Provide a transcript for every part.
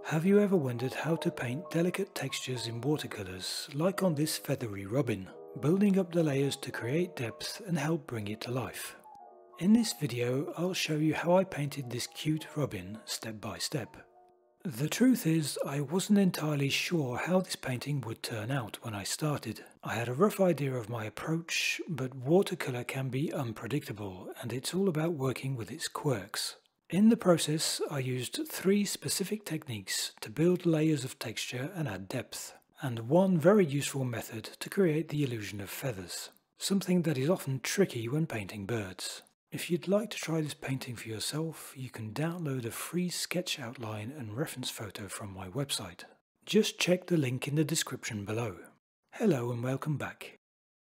Have you ever wondered how to paint delicate textures in watercolors, like on this feathery robin, building up the layers to create depth and help bring it to life? In this video, I'll show you how I painted this cute robin step by step. The truth is, I wasn't entirely sure how this painting would turn out when I started. I had a rough idea of my approach, but watercolor can be unpredictable, and it's all about working with its quirks. In the process, I used 3 specific techniques to build layers of texture and add depth, and one very useful method to create the illusion of feathers, something that is often tricky when painting birds. If you'd like to try this painting for yourself, you can download a free sketch outline and reference photo from my website. Just check the link in the description below. Hello and welcome back.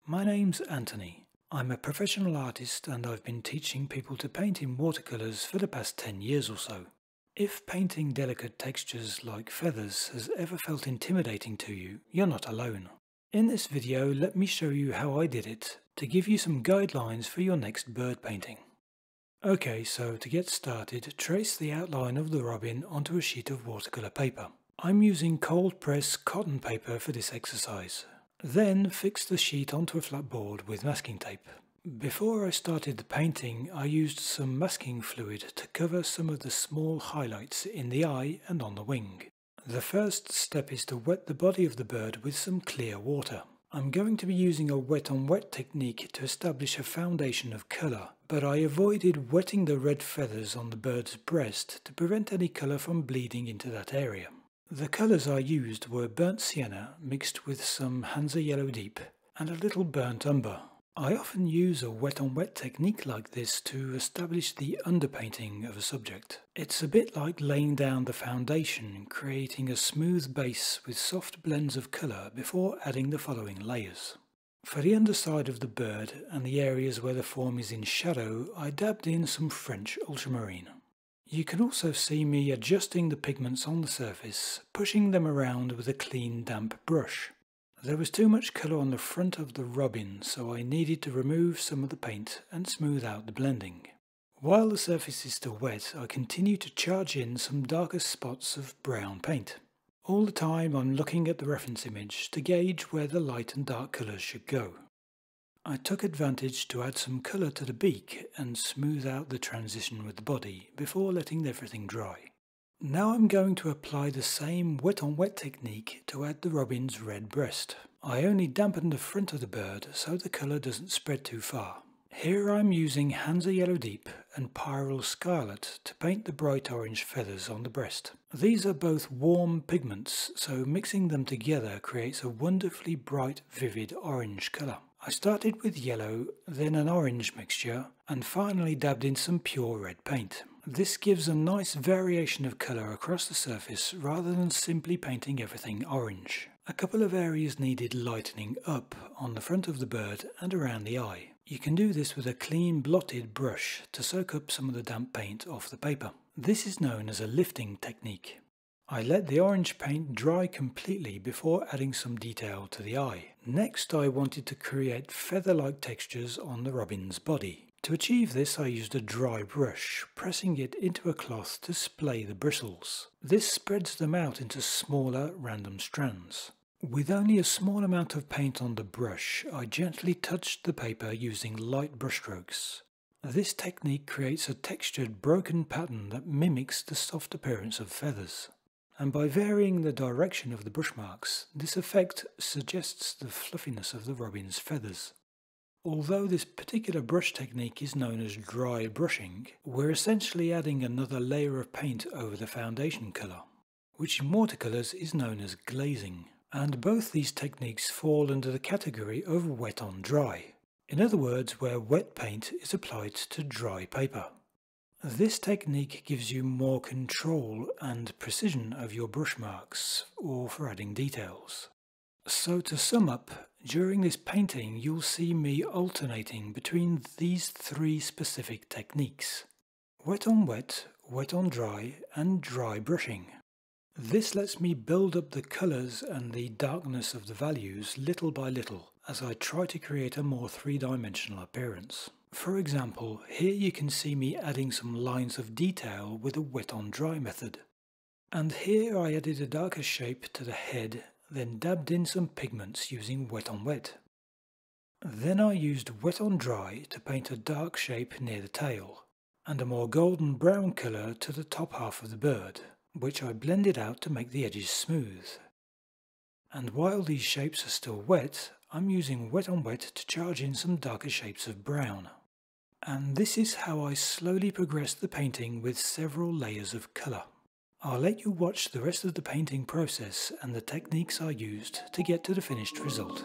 My name's Anthony. I'm a professional artist and I've been teaching people to paint in watercolors for the past 10 years or so. If painting delicate textures like feathers has ever felt intimidating to you, you're not alone. In this video, let me show you how I did it to give you some guidelines for your next bird painting. Okay, so to get started, trace the outline of the robin onto a sheet of watercolor paper. I'm using cold press cotton paper for this exercise. Then fix the sheet onto a flat board with masking tape. Before I started the painting, I used some masking fluid to cover some of the small highlights in the eye and on the wing. The first step is to wet the body of the bird with some clear water. I'm going to be using a wet on wet technique to establish a foundation of colour, but I avoided wetting the red feathers on the bird's breast to prevent any colour from bleeding into that area. The colours I used were burnt sienna mixed with some Hansa Yellow Deep and a little burnt umber. I often use a wet on wet technique like this to establish the underpainting of a subject. It's a bit like laying down the foundation, creating a smooth base with soft blends of colour before adding the following layers. For the underside of the bird and the areas where the form is in shadow, I dabbed in some French ultramarine. You can also see me adjusting the pigments on the surface, pushing them around with a clean damp brush. There was too much colour on the front of the robin, so I needed to remove some of the paint and smooth out the blending. While the surface is still wet, I continue to charge in some darker spots of brown paint. All the time I'm looking at the reference image to gauge where the light and dark colours should go. I took advantage to add some colour to the beak and smooth out the transition with the body before letting everything dry. Now I'm going to apply the same wet on wet technique to add the robin's red breast. I only dampen the front of the bird so the colour doesn't spread too far. Here I'm using Hansa Yellow Deep and Pyrrole Scarlet to paint the bright orange feathers on the breast. These are both warm pigments, so mixing them together creates a wonderfully bright, vivid orange colour. I started with yellow, then an orange mixture, and finally dabbed in some pure red paint. This gives a nice variation of colour across the surface rather than simply painting everything orange. A couple of areas needed lightening up on the front of the bird and around the eye. You can do this with a clean blotted brush to soak up some of the damp paint off the paper. This is known as a lifting technique. I let the orange paint dry completely before adding some detail to the eye. Next, I wanted to create feather-like textures on the robin's body. To achieve this, I used a dry brush, pressing it into a cloth to splay the bristles. This spreads them out into smaller, random strands. With only a small amount of paint on the brush, I gently touched the paper using light brushstrokes. This technique creates a textured, broken pattern that mimics the soft appearance of feathers. And by varying the direction of the brush marks, this effect suggests the fluffiness of the robin's feathers. Although this particular brush technique is known as dry brushing, we're essentially adding another layer of paint over the foundation colour, which in watercolours is known as glazing. And both these techniques fall under the category of wet on dry. In other words, where wet paint is applied to dry paper. This technique gives you more control and precision of your brush marks, or for adding details. So to sum up, during this painting you'll see me alternating between these 3 specific techniques. Wet on wet, wet on dry, and dry brushing. This lets me build up the colours and the darkness of the values little by little as I try to create a more 3-dimensional appearance. For example, here you can see me adding some lines of detail with a wet on dry method. And here I added a darker shape to the head, then dabbed in some pigments using wet on wet. Then I used wet on dry to paint a dark shape near the tail, and a more golden brown colour to the top half of the bird, which I blended out to make the edges smooth. And while these shapes are still wet, I'm using wet on wet to charge in some darker shapes of brown. And this is how I slowly progress the painting with several layers of colour. I'll let you watch the rest of the painting process and the techniques I used to get to the finished result.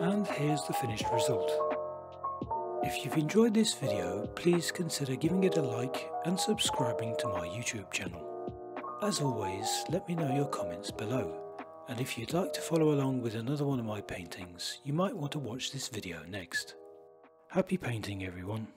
And here's the finished result. If you've enjoyed this video, please consider giving it a like and subscribing to my YouTube channel. As always, let me know your comments below, and if you'd like to follow along with another one of my paintings, you might want to watch this video next. Happy painting, everyone!